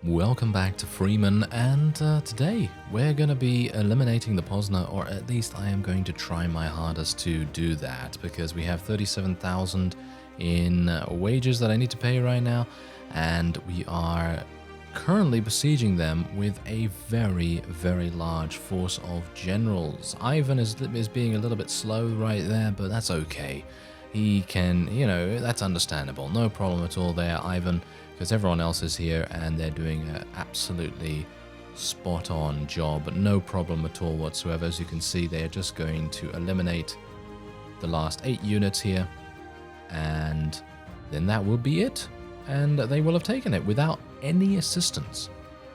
Welcome back to Freeman, and today we're going to be eliminating the Posner, or at least I am going to try my hardest to do that, because we have 37,000 in wages that I need to pay right now, and we are currently besieging them with a very, very large force of generals. Ivan is being a little bit slow right there, but that's okay. He can, that's understandable. No problem at all there, Ivan, because everyone else is here and they're doing an absolutely spot-on job. No problem at all whatsoever. As you can see, they're just going to eliminate the last 8 units here, and then that will be it. And they will have taken it without any assistance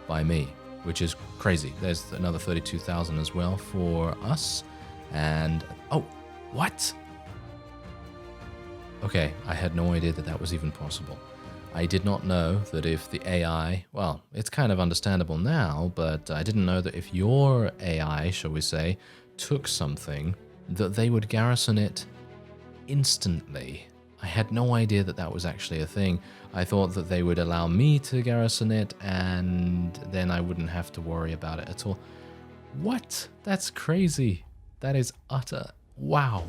by me, which is crazy. There's another 32,000 as well for us. And, oh, what? Okay, I had no idea that that was even possible. I did not know that if the AI, well, it's kind of understandable now, but I didn't know that if your AI, shall we say, took something, that they would garrison it instantly. I had no idea that that was actually a thing. I thought that they would allow me to garrison it, and then I wouldn't have to worry about it at all. What? That's crazy. That is utter... wow.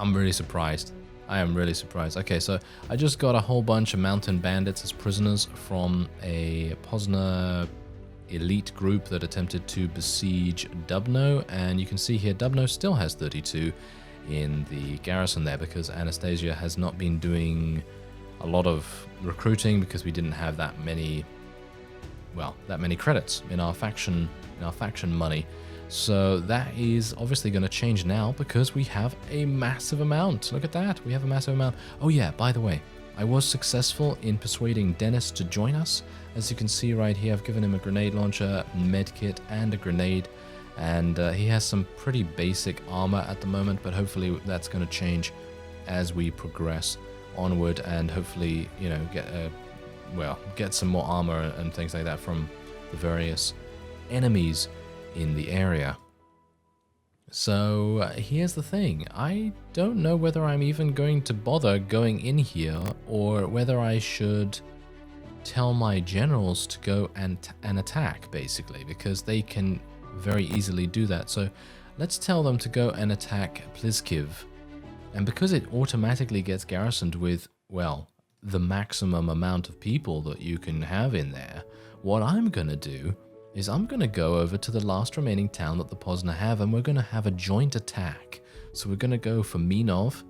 I'm really surprised. I am really surprised. Okay, so I just got a whole bunch of mountain bandits as prisoners from a Posner elite group that attempted to besiege Dubno, and you can see here Dubno still has 32 in the garrison there, because Anastasia has not been doing a lot of recruiting because we didn't have that many, well, that many credits in our faction money. So that is obviously going to change now because we have a massive amount. Look at that. We have a massive amount. Oh yeah, by the way, I was successful in persuading Dennis to join us. As you can see right here, I've given him a grenade launcher, medkit, and a grenade. And he has some pretty basic armor at the moment, but hopefully that's going to change as we progress onward, and hopefully, get some more armor and things like that from the various enemies in the area. So here's the thing. I don't know whether I'm even going to bother going in here, or whether I should tell my generals to go and attack, basically, because they can very easily do that. So let's tell them to go and attack Plizkiv. And because it automatically gets garrisoned with, well, the maximum amount of people that you can have in there, what I'm going to do is I'm going to go over to the last remaining town that the Posner have, and we're going to have a joint attack. So we're going to go for Minov,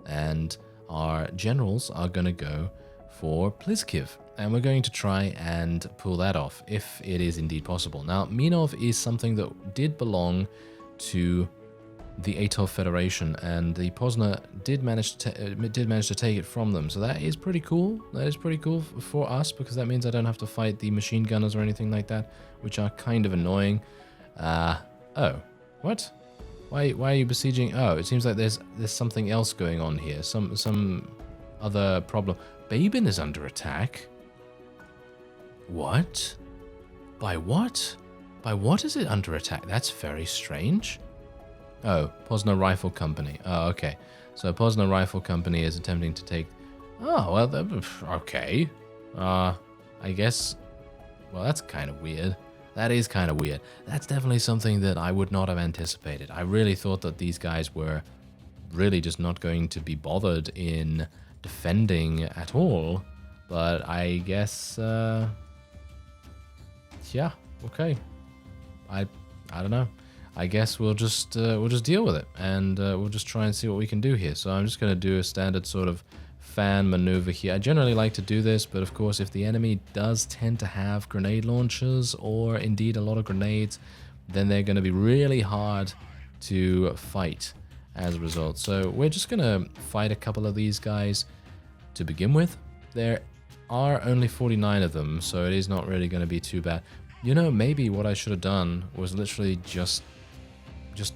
and our generals are going to go for Plizkiv. And we're going to try and pull that off, if it is indeed possible. Now, Minov is something that did belong to the Atov Federation, and the Posner did manage to take it from them. So that is pretty cool. That is pretty cool for us, because that means I don't have to fight the machine gunners or anything like that, which are kind of annoying. Oh, what? Why are you besieging? Oh, it seems like there's something else going on here. Some other problem. Babin is under attack. What? By what? By what is it under attack? That's very strange. Oh, Posner Rifle Company. Oh, okay. So Posner Rifle Company is attempting to take... Oh, well, okay. I guess... Well, that's kind of weird. That is kind of weird. That's definitely something that I would not have anticipated. I really thought that these guys were really just not going to be bothered in defending at all. But I guess... yeah, okay. I don't know. I guess we'll just deal with it, and we'll just try and see what we can do here. So I'm just going to do a standard sort of fan maneuver here. I generally like to do this, but of course if the enemy does tend to have grenade launchers, or indeed a lot of grenades, then they're going to be really hard to fight as a result. So we're just going to fight a couple of these guys to begin with. There are only 49 of them, so it is not really going to be too bad. You know, maybe what I should have done was literally just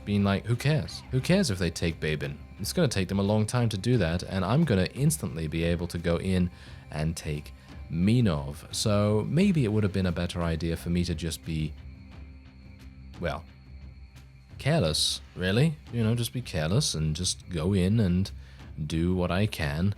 being like, who cares? Who cares if they take Babin? It's going to take them a long time to do that, and I'm going to instantly be able to go in and take Minov. So maybe it would have been a better idea for me to just be, well, careless, really. You know, just be careless and just go in and do what I can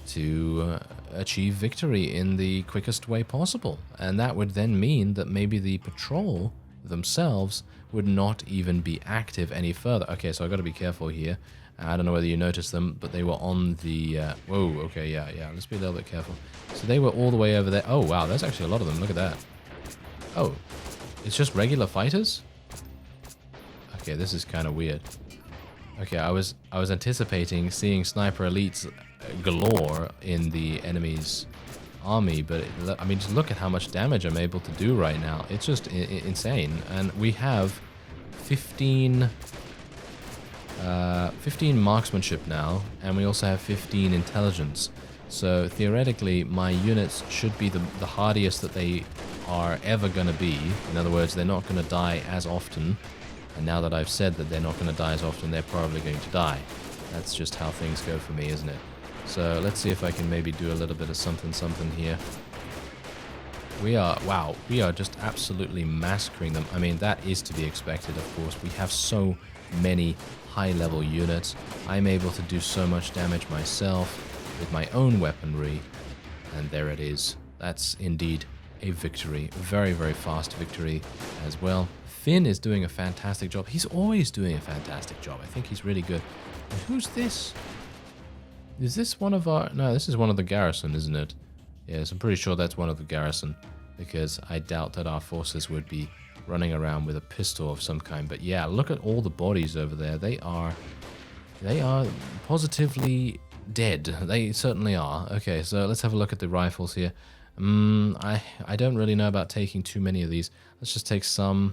to achieve victory in the quickest way possible. And that would then mean that maybe the patrol themselves would not even be active any further. Okay, so I've got to be careful here. I don't know whether you noticed them, but they were on the... whoa, okay, yeah, let's be a little bit careful. So they were all the way over there. Oh, wow, there's actually a lot of them. Look at that. Oh, it's just regular fighters? Okay, this is kind of weird. Okay, I was anticipating seeing sniper elites galore in the enemy's army, but I mean, just look at how much damage I'm able to do right now. It's just insane. And we have 15 marksmanship now, and we also have 15 intelligence. So theoretically, my units should be the hardiest that they are ever going to be. In other words, they're not going to die as often. And now that I've said that they're not going to die as often, they're probably going to die. That's just how things go for me, isn't it? So let's see if I can maybe do a little bit of something here. We are just absolutely massacring them. I mean, that is to be expected, of course. We have so many high-level units. I'm able to do so much damage myself with my own weaponry. And there it is. That's indeed a victory. A very, very fast victory as well. Finn is doing a fantastic job. He's always doing a fantastic job. I think he's really good. And who's this? Is this one of our... No, this is one of the garrison, isn't it? Yes, I'm pretty sure that's one of the garrison, because I doubt that our forces would be running around with a pistol of some kind. But yeah, look at all the bodies over there. They are positively dead. They certainly are. Okay, so let's have a look at the rifles here. I don't really know about taking too many of these. Let's just take some...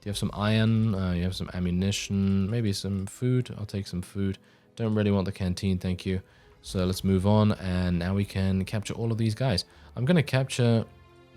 Do you have some iron? You have some ammunition, maybe some food. I'll take some food. Don't really want the canteen, thank you. So let's move on, and now we can capture all of these guys. I'm going to capture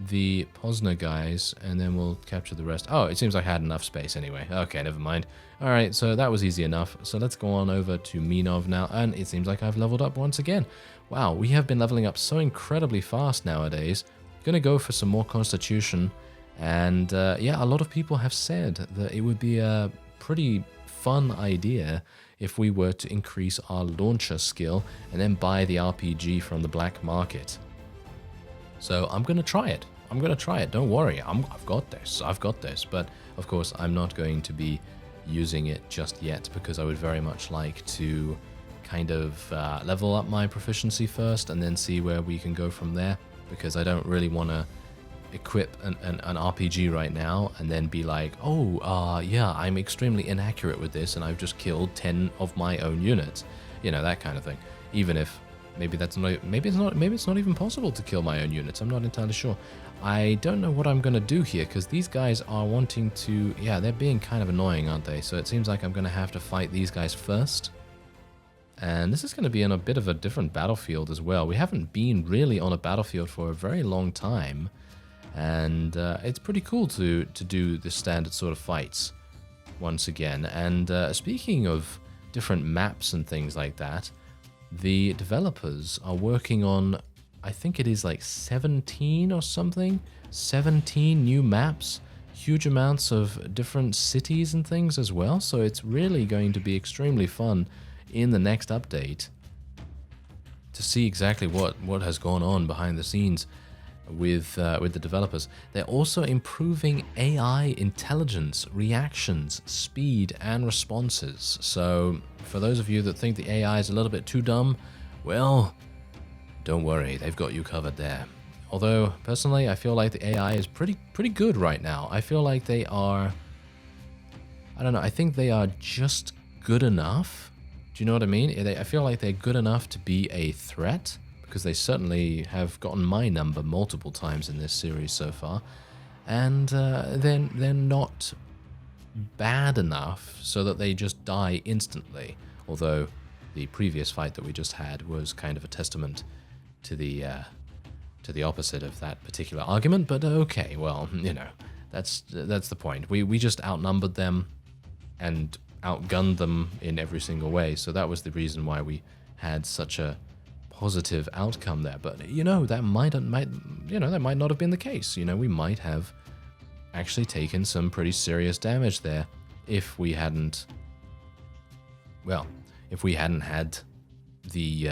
the Posner guys, and then we'll capture the rest. Oh, it seems like I had enough space anyway. Okay, never mind. All right, so that was easy enough. So let's go on over to Minov now, and it seems like I've leveled up once again. Wow, we have been leveling up so incredibly fast nowadays. Going to go for some more Constitution. And yeah, a lot of people have said that it would be a pretty fun idea if we were to increase our launcher skill and then buy the RPG from the black market. So I'm going to try it. Don't worry. I've got this. But of course, I'm not going to be using it just yet, because I would very much like to kind of level up my proficiency first and then see where we can go from there, because I don't really want to equip an RPG right now and then be like, oh, yeah, I'm extremely inaccurate with this and I've just killed 10 of my own units. You know, that kind of thing. Even if maybe it's not even possible to kill my own units. I'm not entirely sure. I don't know what I'm going to do here, because these guys are wanting to... Yeah, they're being kind of annoying, aren't they? So it seems like I'm going to have to fight these guys first. And this is going to be in a bit of a different battlefield as well. We haven't been really on a battlefield for a very long time. And it's pretty cool to do the standard sort of fights once again. And speaking of different maps and things like that, the developers are working on, I think it is like 17 or something, 17 new maps, huge amounts of different cities and things as well. So it's really going to be extremely fun in the next update to see exactly what has gone on behind the scenes with the developers. They're also improving AI intelligence, reactions, speed, and responses. So for those of you that think the AI is a little bit too dumb, well, don't worry, they've got you covered there. Although personally, I feel like the AI is pretty good right now. I feel like they are, I don't know, I think they are just good enough. Do you know what I mean? I feel like they're good enough to be a threat, because they certainly have gotten my number multiple times in this series so far. And they're not bad enough so that they just die instantly. Although the previous fight that we just had was kind of a testament to the opposite of that particular argument. But okay, well, you know, that's the point. We just outnumbered them and outgunned them in every single way. So that was the reason why we had such a positive outcome there. But you know, that might not have been the case. You know, we might have actually taken some pretty serious damage there if we hadn't had the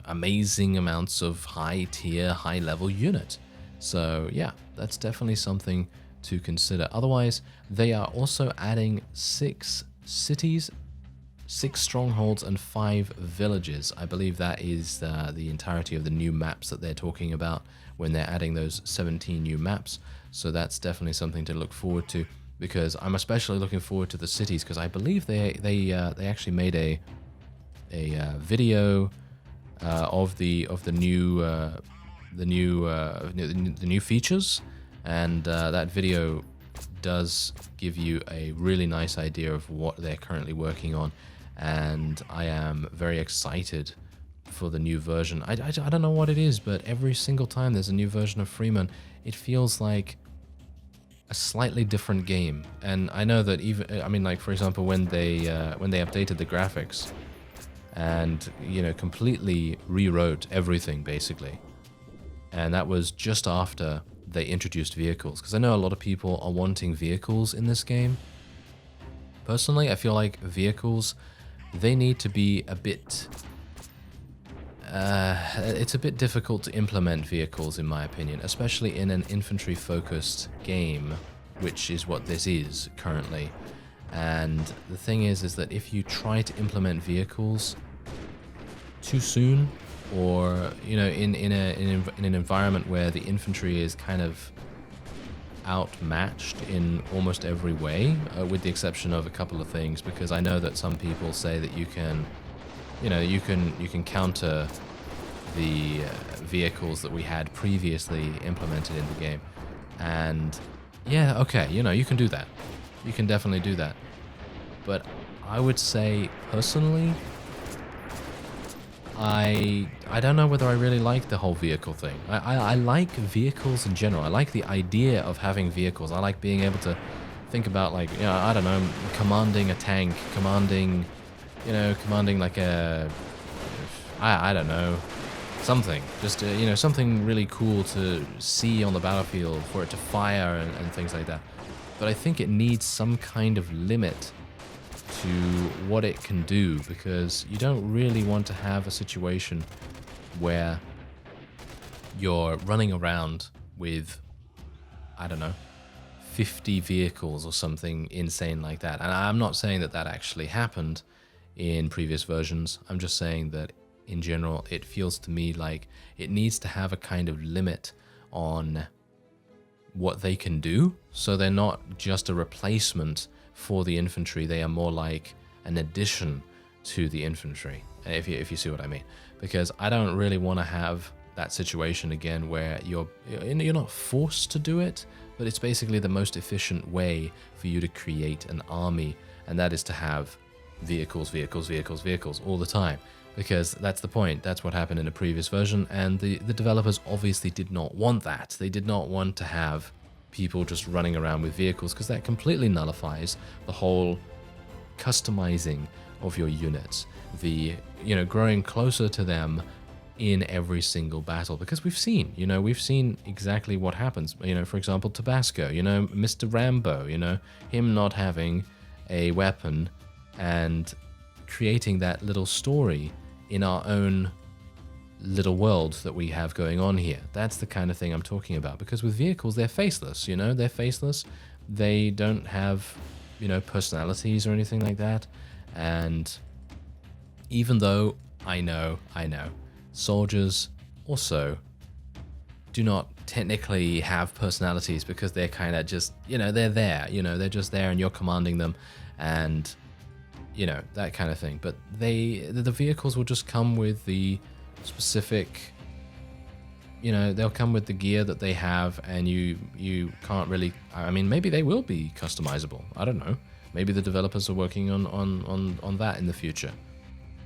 amazing amounts of high tier, high level unit. So yeah, that's definitely something to consider. Otherwise, they are also adding 6 cities, 6 strongholds, and 5 villages. I believe that is the entirety of the new maps that they're talking about when they're adding those 17 new maps. So that's definitely something to look forward to, because I'm especially looking forward to the cities, because I believe they actually made a video of the new features, and that video does give you a really nice idea of what they're currently working on, and I am very excited for the new version. I don't know what it is, but every single time there's a new version of Freeman, it feels like a slightly different game. And I know that even, I mean, like for example, when they updated the graphics and, you know, completely rewrote everything basically, and that was just after they introduced vehicles, because I know a lot of people are wanting vehicles in this game. Personally, I feel like vehicles, they need to be a bit it's a bit difficult to implement vehicles, in my opinion, especially in an infantry-focused game, which is what this is currently. And the thing is that if you try to implement vehicles too soon, or you know, in an environment where the infantry is kind of outmatched in almost every way, with the exception of a couple of things, because I know that some people say that you can, you know, you can counter the vehicles that we had previously implemented in the game, and yeah, okay, you know, you can do that. You can definitely do that. But I would say personally, I don't know whether I really like the whole vehicle thing. I like vehicles in general. I like the idea of having vehicles. I like being able to think about, like, you know, I don't know, commanding a tank, commanding like a, I don't know, something. Just, you know, something really cool to see on the battlefield for it to fire and things like that. But I think it needs some kind of limit to what it can do, because you don't really want to have a situation where you're running around with, I don't know, 50 vehicles or something insane like that. And I'm not saying that that actually happened in previous versions. I'm just saying that in general, it feels to me like it needs to have a kind of limit on what they can do, so they're not just a replacement for the infantry. They are more like an addition to the infantry, if you see what I mean. Because I don't really want to have that situation again where you're not forced to do it, but it's basically the most efficient way for you to create an army, and that is to have vehicles all the time. Because that's the point. That's what happened in the previous version, and the developers obviously did not want that. They did not want to have people just running around with vehicles, because that completely nullifies the whole customizing of your units, the, you know, growing closer to them in every single battle. Because we've seen exactly what happens. You know, for example, Tabasco, you know, Mr. Rambo, you know, him not having a weapon and creating that little story in our own little world that we have going on here. That's the kind of thing I'm talking about. Because with vehicles, they're faceless, you know, they're faceless. They don't have, you know, personalities or anything like that. And even though I know, soldiers also do not technically have personalities, because they're kind of just, you know, they're there, you know, they're just there and you're commanding them, and you know, that kind of thing. But the vehicles will just come with the specific, you know, they'll come with the gear that they have, and you can't really, I mean, maybe they will be customizable. I don't know. Maybe the developers are working on that in the future.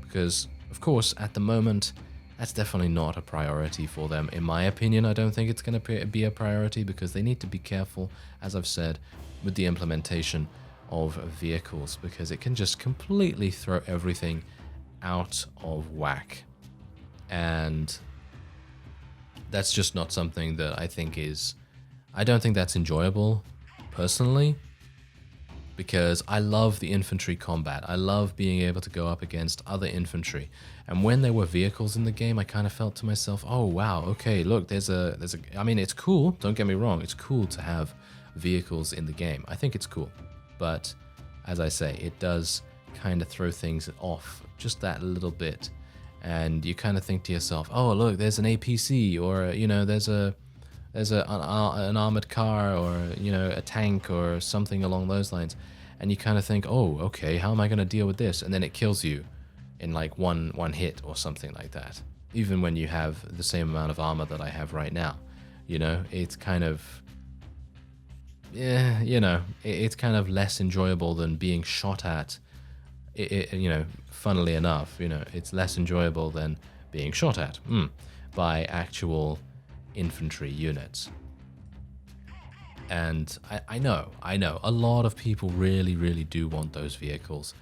Because, of course, at the moment, that's definitely not a priority for them. In my opinion, I don't think it's going to be a priority, because they need to be careful, as I've said, with the implementation of vehicles, because it can just completely throw everything out of whack. And that's just not something that I think is, I don't think that's enjoyable personally. because I love the infantry combat. I love being able to go up against other infantry. And when there were vehicles in the game, I kind of felt to myself, oh wow, okay, look, I mean, it's cool, don't get me wrong, it's cool to have vehicles in the game. I think it's cool. But as I say, it does kind of throw things off just that little bit. And you kind of think to yourself, oh look, there's an APC, or you know, there's an armored car, or you know, a tank or something along those lines, and you kind of think, oh okay, how am I going to deal with this? And then it kills you in like one hit or something like that, even when you have the same amount of armor that I have right now. You know, it's kind of, yeah, you know, it's kind of less enjoyable than being shot at. You know, funnily enough, you know, it's less enjoyable than being shot at by actual infantry units. And I know, a lot of people really, really do want those vehicles,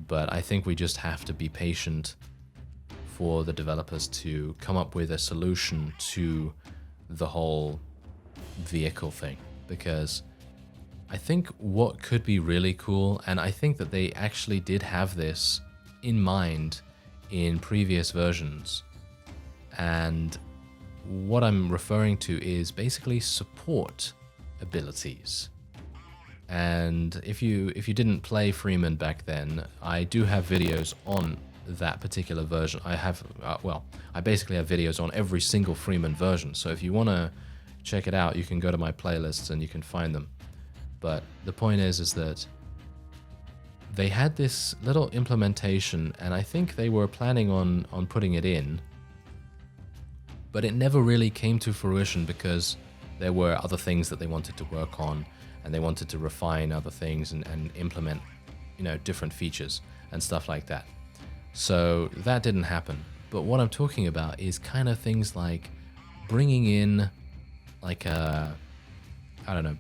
but I think we just have to be patient for the developers to come up with a solution to the whole vehicle thing, because I think what could be really cool, and I think that they actually did have this in mind in previous versions, and what I'm referring to is basically support abilities. And if you didn't play Freeman back then, I do have videos on that particular version. I have, well, I basically have videos on every single Freeman version, so if you want to check it out, you can go to my playlists and you can find them. But the point is that they had this little implementation, and I think they were planning on putting it in, but it never really came to fruition because there were other things that they wanted to work on, and they wanted to refine other things and implement, you know, different features and stuff like that. So that didn't happen. But what I'm talking about is kind of things like bringing in like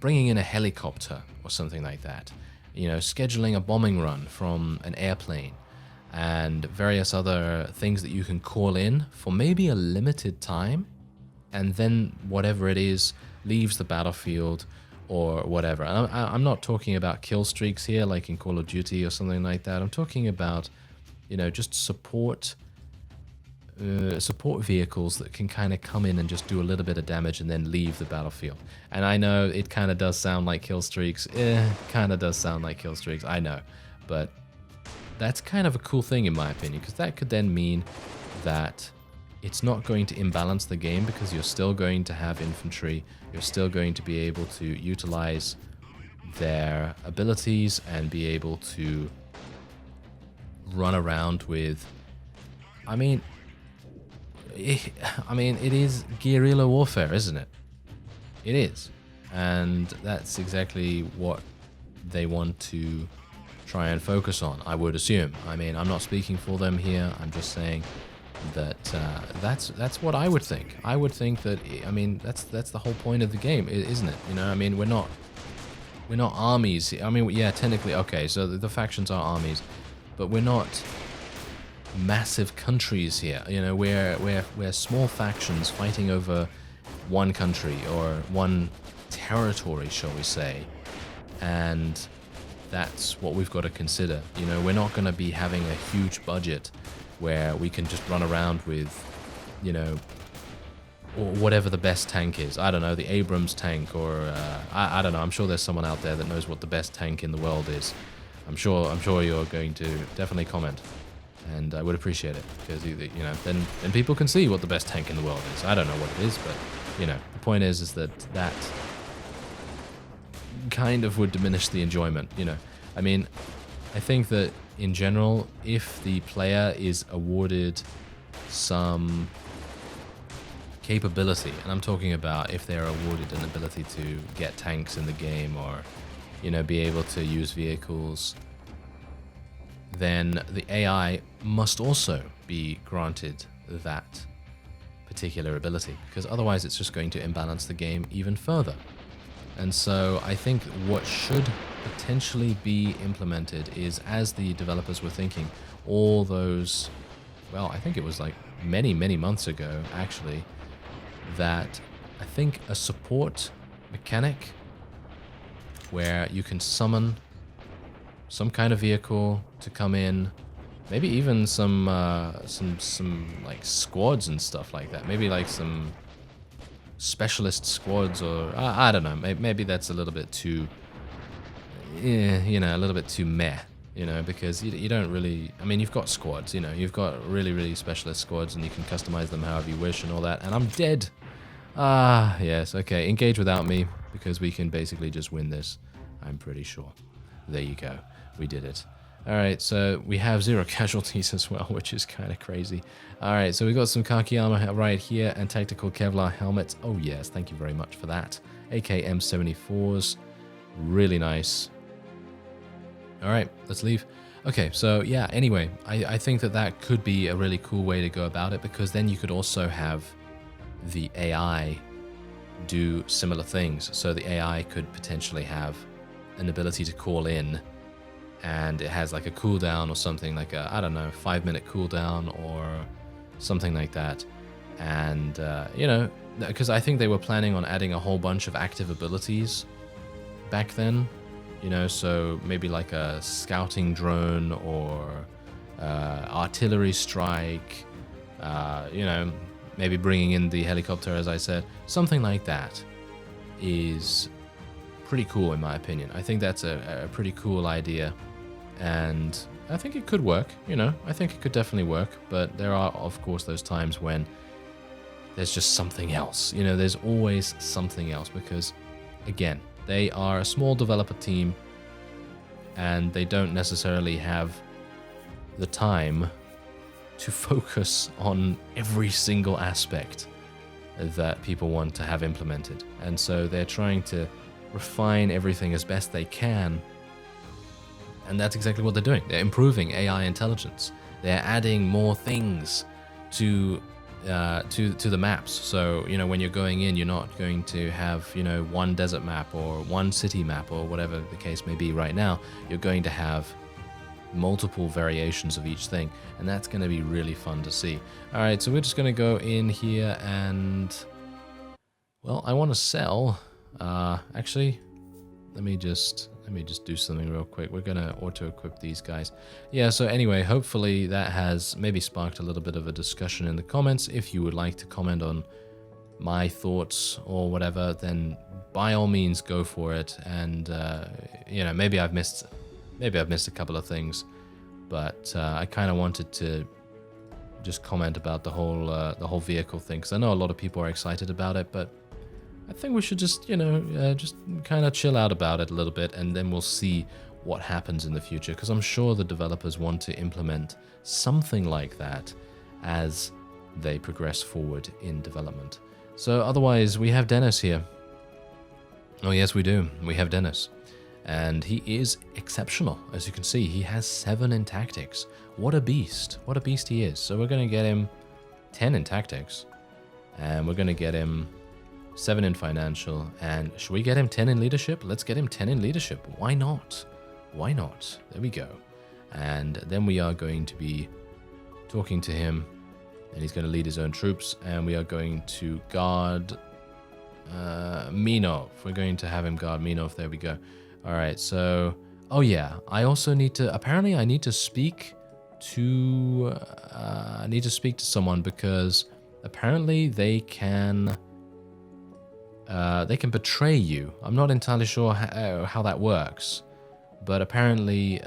bringing in a helicopter or something like that, you know, scheduling a bombing run from an airplane, and various other things that you can call in for maybe a limited time, and then whatever it is leaves the battlefield or whatever. And I'm not talking about kill streaks here like in Call of Duty or something like that. I'm talking about, you know, just support vehicles that can kind of come in and just do a little bit of damage and then leave the battlefield. And I know it kind of does sound like kill streaks. Kind of does sound like kill streaks, I know. But that's kind of a cool thing in my opinion, because that could then mean that it's not going to imbalance the game, because you're still going to have infantry, you're still going to be able to utilize their abilities and be able to run around with, it is guerrilla warfare, isn't it? It is. And that's exactly what they want to try and focus on, I would assume. I mean, I'm not speaking for them here. I'm just saying that that's what I would think. I would think that, I mean, that's the whole point of the game, isn't it? You know, I mean, we're not armies. I mean, yeah, technically, okay, so the factions are armies, but we're not massive countries here. You know, we're small factions fighting over one country or one territory, shall we say, and that's what we've got to consider. You know, we're not going to be having a huge budget where we can just run around with, you know, or whatever the best tank is. I don't know, the Abrams tank, or I don't know. I'm sure there's someone out there that knows what the best tank in the world is. I'm sure you're going to definitely comment, and I would appreciate it, because you know, then people can see what the best tank in the world is. I don't know what it is, but you know, the point is that kind of would diminish the enjoyment. You know, I mean, I think that in general, if the player is awarded some capability, and I'm talking about if they're awarded an ability to get tanks in the game, or, you know, be able to use vehicles, then the AI must also be granted that particular ability, because otherwise it's just going to imbalance the game even further. And so I think what should potentially be implemented is, as the developers were thinking, all those, well, I think it was like many months ago actually, that I think a support mechanic where you can summon some kind of vehicle to come in. Maybe even some like squads and stuff like that. Maybe like some specialist squads, or I don't know. Maybe that's a little bit too, you know, a little bit too meh. You know, because you don't really. I mean, you've got squads. You know, you've got really specialist squads, and you can customize them however you wish and all that. And I'm dead. Ah, yes. Okay, engage without me because we can basically just win this. I'm pretty sure. There you go. We did it. Alright, so we have 0 casualties as well, which is kind of crazy. Alright, so we've got some khaki armor right here and tactical Kevlar helmets. Oh yes, thank you very much for that. AK M74s. Really nice. Alright, let's leave. Okay, so yeah, anyway, I think that could be a really cool way to go about it, because then you could also have the AI do similar things. So the AI could potentially have an ability to call in, and it has like a cooldown or something, like a, I don't know, 5-minute cooldown or something like that. And, you know, because I think they were planning on adding a whole bunch of active abilities back then, you know, so maybe like a scouting drone or artillery strike, you know, maybe bringing in the helicopter, as I said. Something like that is pretty cool in my opinion. I think that's a pretty cool idea. And I think it could work, you know, I think it could definitely work, but there are, of course, those times when there's just something else, you know, there's always something else, because, again, they are a small developer team, and they don't necessarily have the time to focus on every single aspect that people want to have implemented. And so they're trying to refine everything as best they can. And that's exactly what they're doing. They're improving AI intelligence. They're adding more things to the maps. So, you know, when you're going in, you're not going to have, you know, one desert map or one city map or whatever the case may be right now. You're going to have multiple variations of each thing. And that's going to be really fun to see. All right, so we're just going to go in here and, well, I want to sell. Actually, let me just do something real quick. We're gonna auto-equip these guys. Yeah, so anyway, hopefully that has maybe sparked a little bit of a discussion in the comments. If you would like to comment on my thoughts or whatever, then by all means go for it. And you know, maybe I've missed a couple of things, but I kind of wanted to just comment about the whole vehicle thing, because I know a lot of people are excited about it, but I think we should just, you know, just kind of chill out about it a little bit, and then we'll see what happens in the future, because I'm sure the developers want to implement something like that as they progress forward in development. So otherwise, we have Dennis here. Oh yes, we do. We have Dennis. And he is exceptional. As you can see, he has 7 in tactics. What a beast. What a beast he is. So we're going to get him 10 in tactics. And we're going to get him 7 in financial, and should we get him 10 in leadership? Let's get him 10 in leadership. Why not? Why not? There we go. And then we are going to be talking to him, and he's going to lead his own troops, and we are going to guard Minov. We're going to have him guard Minov. There we go. All right, so, oh yeah, I also need to, apparently I need to speak to someone, because apparently they can betray you. I'm not entirely sure how that works, but apparently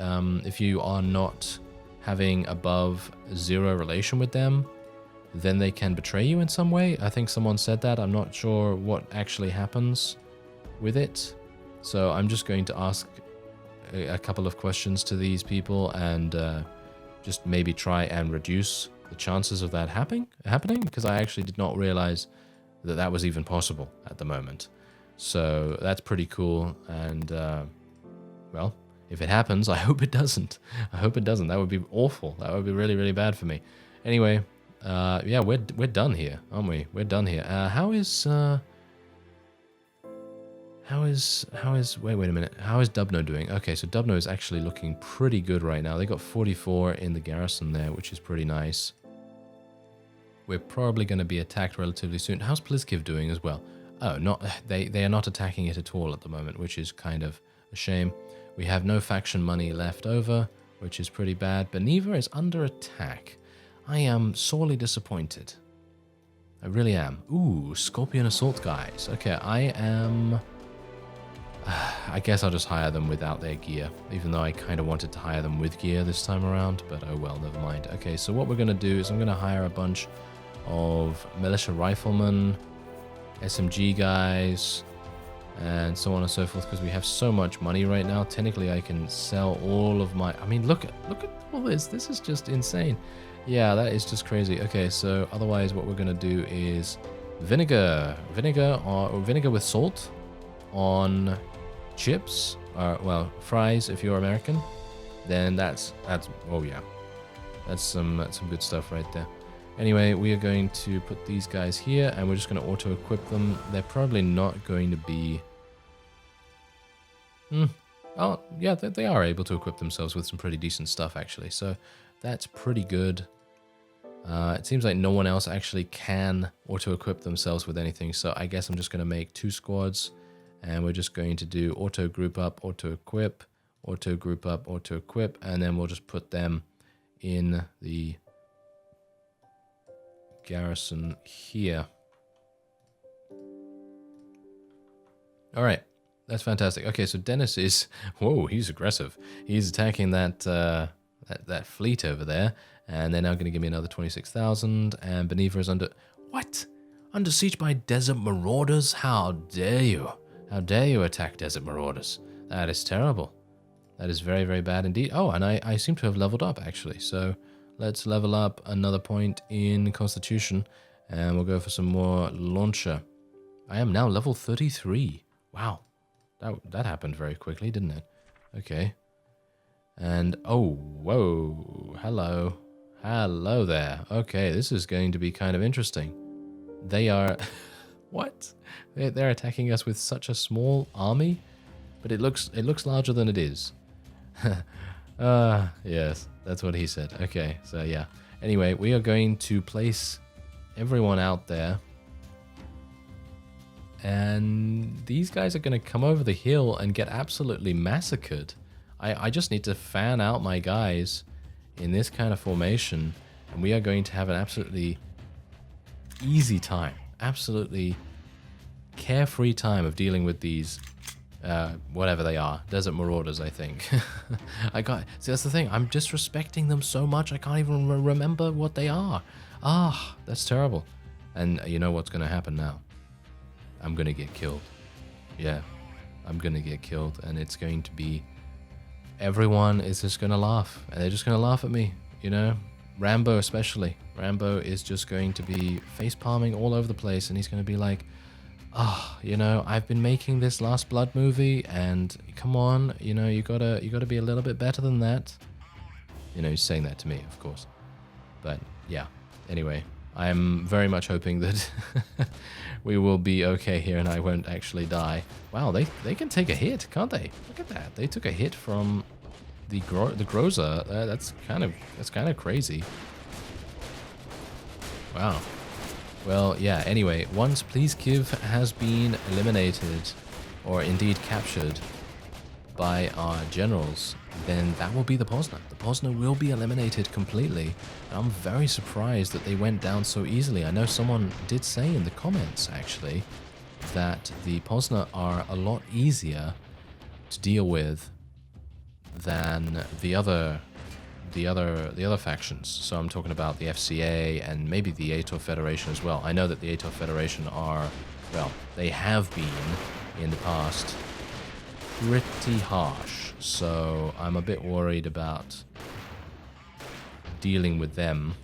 if you are not having above 0 relation with them, then they can betray you in some way. I think someone said that. I'm not sure what actually happens with it. So I'm just going to ask a couple of questions to these people, and just maybe try and reduce the chances of that happening, because I actually did not realize that was even possible at the moment. So that's pretty cool, and well, if it happens, I hope it doesn't. I hope it doesn't. That would be awful. That would be really, really bad for me. Anyway, yeah, we're done here, aren't we? We're done here. How is wait a minute. How is Dubno doing? Okay, so Dubno is actually looking pretty good right now. They got 44 in the garrison there, which is pretty nice. We're probably going to be attacked relatively soon. How's Plizkiv doing as well? Oh, they are not attacking it at all at the moment, which is kind of A shame. We have no faction money left over, which is pretty bad. Beneva is under attack. I am sorely disappointed. I really am. Ooh, Scorpion Assault guys. Okay, I guess I'll just hire them without their gear, even though I kind of wanted to hire them with gear this time around, but oh well, never mind. Okay, so what we're going to do is I'm going to hire a bunch of militia riflemen, SMG guys, and so on and so forth, because we have so much money right now. Technically, I can sell all of my... I mean, look at all this. This is just insane. Yeah, that is just crazy. Okay, so otherwise what we're going to do is vinegar or vinegar with salt on chips, or well, fries if you're American. Then that's oh yeah, that's some good stuff right there. Anyway, we are going to put these guys here, and we're just going to auto-equip them. They're probably not going to be... Oh, yeah, they are able to equip themselves with some pretty decent stuff, actually. So that's pretty good. It seems like no one else actually can auto-equip themselves with anything, so I guess I'm just going to make 2 squads, and we're just going to do auto-group up, auto-equip, auto-group up, auto-equip, and then we'll just put them in the garrison here. All right, that's fantastic. Okay, so Dennis is... Whoa, he's aggressive. He's attacking that that fleet over there, and they're now going to give me another 26,000, and Beneva is under... What? Under siege by desert marauders? How dare you? How dare you attack desert marauders? That is terrible. That is very, very bad indeed. Oh, and I seem to have leveled up, actually, so... Let's level up another point in Constitution, and we'll go for some more launcher. I am now level 33. Wow, that happened very quickly, didn't it? Okay. And, oh, whoa, hello there. Okay, this is going to be kind of interesting. They are... What? They're attacking us with such a small army? But it looks larger than it is. Yes, that's what he said. Okay, so yeah. Anyway, we are going to place everyone out there. And these guys are going to come over the hill and get absolutely massacred. I just need to fan out my guys in this kind of formation, and we are going to have an absolutely easy time. Absolutely carefree time of dealing with these... whatever they are. Desert marauders, I think. See, that's the thing. I'm disrespecting them so much, I can't even remember what they are. Ah, that's terrible. And you know what's going to happen now? I'm going to get killed. Yeah, I'm going to get killed, and it's going to be... Everyone is just going to laugh, and they're just going to laugh at me, you know? Rambo especially. Rambo is just going to be face-palming all over the place, and he's going to be like... Oh, you know, I've been making this Last Blood movie, and come on, you know, you gotta be a little bit better than that. You know, he's saying that to me, of course. But yeah, anyway, I'm very much hoping that we will be okay here and I won't actually die. Wow, they can take a hit, can't they? Look at that. They took a hit from the Groza. That's kind of crazy. Wow. Well, yeah, anyway, once Pleasekiv has been eliminated, or indeed captured, by our generals, then that will be the Poznan. The Poznan will be eliminated completely. And I'm very surprised that they went down so easily. I know someone did say in the comments, actually, that the Poznan are a lot easier to deal with than the other factions. So I'm talking about the FCA and maybe the Ator Federation as well. I know that the Ator Federation are, well, they have been in the past pretty harsh. So I'm a bit worried about dealing with them.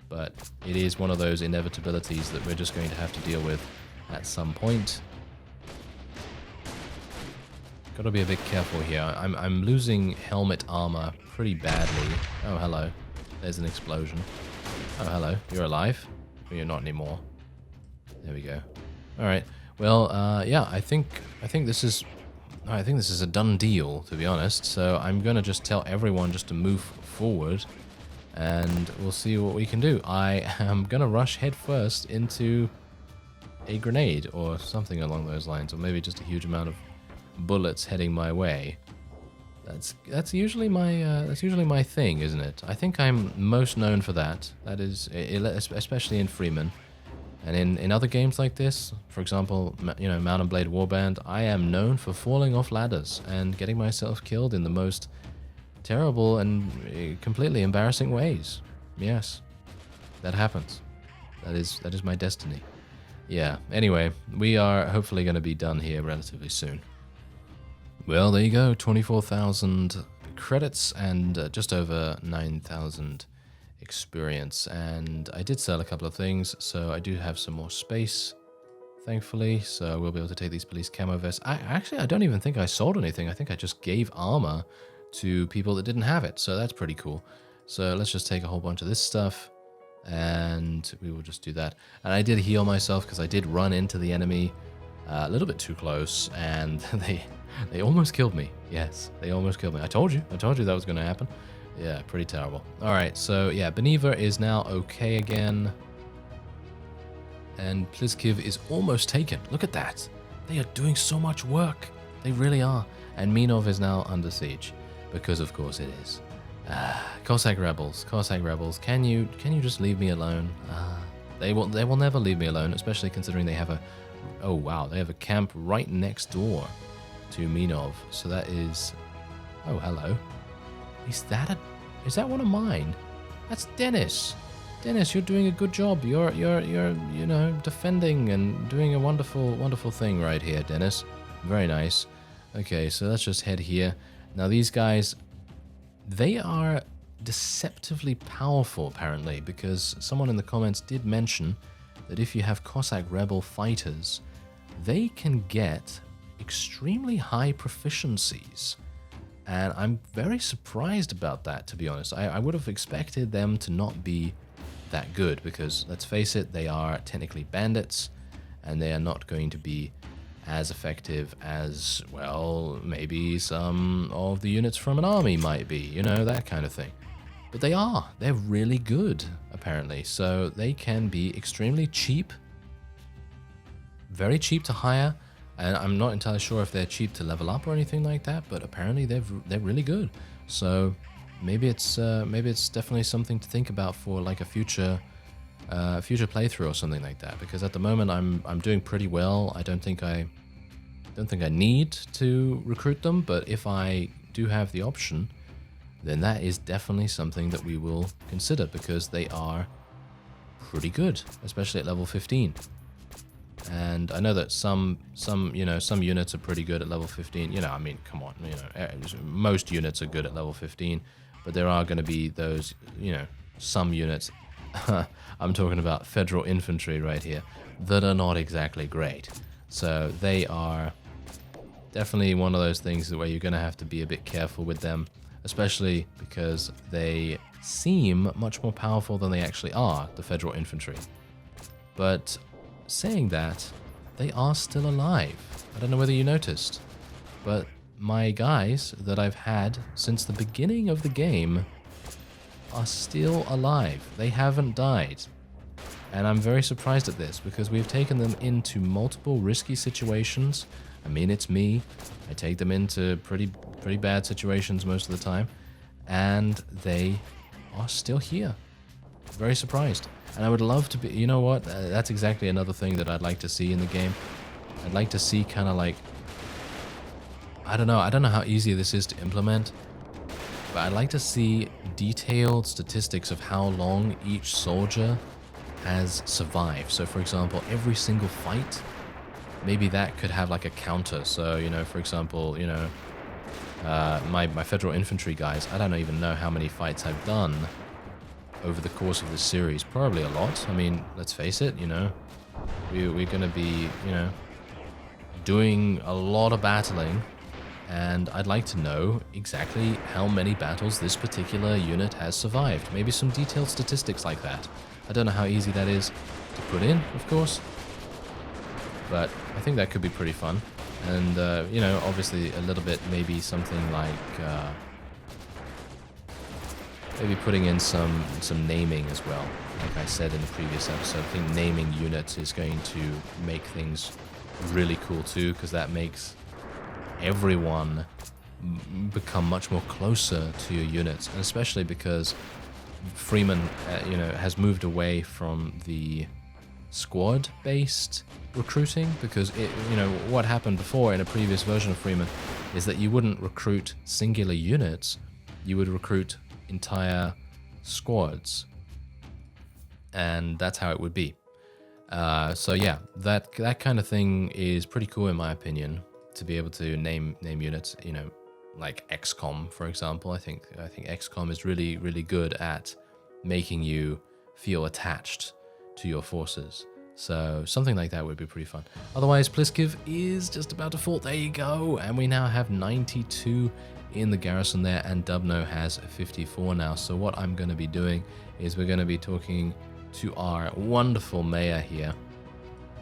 But it is one of those inevitabilities that we're just going to have to deal with at some point. Gotta be a bit careful here. I'm losing helmet armor pretty badly. Oh, hello. There's an explosion. Oh, hello. You're alive? Well, you're not anymore. There we go. All right. Well, yeah. I think this is a done deal, to be honest. So I'm gonna just tell everyone just to move forward, and we'll see what we can do. I am gonna rush headfirst into a grenade or something along those lines, or maybe just a huge amount of bullets heading my way. That's usually my thing, isn't it? I think I'm most known for that. That is, especially in Freeman, and in other games like this, for example, you know, Mount and Blade Warband, I am known for falling off ladders and getting myself killed in the most terrible and completely embarrassing ways. Yes, that happens. That is my destiny. Yeah. Anyway, we are hopefully going to be done here relatively soon. Well, there you go, 24,000 credits and just over 9,000 experience. And I did sell a couple of things, so I do have some more space, thankfully. So we'll be able to take these police camo vests. I don't even think I sold anything. I think I just gave armor to people that didn't have it, so that's pretty cool. So let's just take a whole bunch of this stuff, and we will just do that. And I did heal myself because I did run into the enemy a little bit too close, and they almost killed me. Yes, they almost killed me. I told you that was going to happen. Yeah, pretty terrible. All right, so yeah, Beneva is now okay again, and Pliskiv is almost taken. Look at that. They are doing so much work. They really are. And Minov is now under siege, because of course it is. Cossack rebels. Can you just leave me alone? They will never leave me alone, especially considering they have a, oh wow, they have a camp right next door to Minov. So that is, oh hello. Is that one of mine? That's Dennis. Dennis, you're doing a good job. You're you know, defending and doing a wonderful thing right here, Dennis. Very nice. Okay, so let's just head here. Now these guys, they are deceptively powerful apparently, because someone in the comments did mention that if you have Cossack rebel fighters, they can get extremely high proficiencies. And I'm very surprised about that, to be honest. I would have expected them to not be that good, because let's face it, they are technically bandits, and they are not going to be as effective as, well, maybe some of the units from an army might be, you know, that kind of thing. But they are. They're really good, apparently. So they can be extremely cheap, very cheap to hire, and I'm not entirely sure if they're cheap to level up or anything like that, but apparently they're really good. So maybe it's definitely something to think about for like a future playthrough or something like that, because at the moment I'm doing pretty well. I don't think I need to recruit them, but if I do have the option, then that is definitely something that we will consider, because they are pretty good, especially at level 15. And I know that some units are pretty good at level 15. You know, I mean, come on, you know, most units are good at level 15, but there are going to be those, you know, some units. I'm talking about federal infantry right here, that are not exactly great. So they are definitely one of those things where you're going to have to be a bit careful with them, especially because they seem much more powerful than they actually are, the federal infantry. But saying that, they are still alive. I don't know whether you noticed, but my guys that I've had since the beginning of the game are still alive. They haven't died. And I'm very surprised at this, because we've taken them into multiple risky situations. I mean, it's me. I take them into pretty bad situations most of the time, and they are still here. Very surprised. And I would love to be, you know what? That's exactly another thing that I'd like to see in the game. I'd like to see kind of like, I don't know how easy this is to implement, but I'd like to see detailed statistics of how long each soldier has survived. So for example, every single fight, maybe that could have like a counter. So, you know, for example, you know, my federal infantry guys, I don't even know how many fights I've done over the course of this series. Probably a lot. I mean, let's face it, you know, we're going to be, you know, doing a lot of battling, and I'd like to know exactly how many battles this particular unit has survived. Maybe some detailed statistics like that. I don't know how easy that is to put in, of course, but I think that could be pretty fun. And, you know, obviously a little bit, maybe something like, maybe putting in some naming as well. Like I said in the previous episode, I think naming units is going to make things really cool too, because that makes everyone become much more closer to your units, and especially because Freeman, has moved away from the squad-based recruiting, because what happened before in a previous version of Freeman is that you wouldn't recruit singular units, you would recruit entire squads, and that's how it would be. So yeah, that kind of thing is pretty cool in my opinion, to be able to name units, like XCOM, for example. I think XCOM is really, really good at making you feel attached to your forces. So something like that would be pretty fun. Otherwise, Pliskiv is just about to fall. There you go. And we now have 92 in the garrison there, and Dubno has 54 now. So what I'm going to be doing is we're going to be talking to our wonderful mayor here,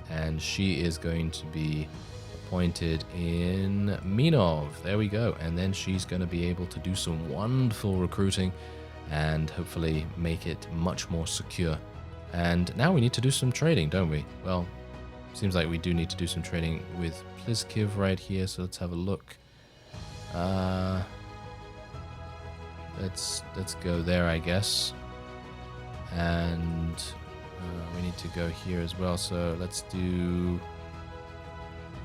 and she is going to be appointed in Minov. There we go. And then she's going to be able to do some wonderful recruiting and hopefully make it much more secure. And now we need to do some trading, don't we? Well, seems like we do need to do some trading with Pliskiv right here, so let's have a look. Let's go there, I guess. And we need to go here as well, so let's do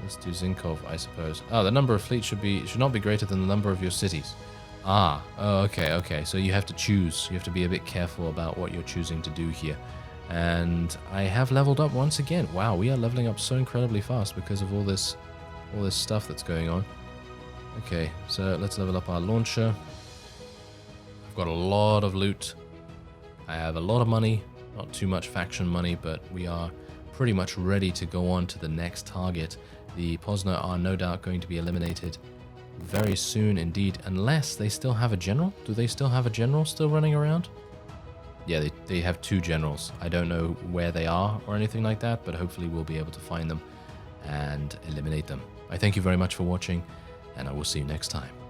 Zinkov, I suppose. Oh, the number of fleets should not be greater than the number of your cities. Ah, oh, okay. So you have to choose. You have to be a bit careful about what you're choosing to do here. And I have leveled up once again. Wow, we are leveling up so incredibly fast because of all this stuff that's going on. Okay, so let's level up our launcher. I've got a lot of loot. I have a lot of money. Not too much faction money, but we are pretty much ready to go on to the next target. The Posner are no doubt going to be eliminated very soon indeed, unless they still have a general. Do they still have a general still running around? Yeah, they have 2 generals. I don't know where they are or anything like that, but hopefully we'll be able to find them and eliminate them. I thank you very much for watching, and I will see you next time.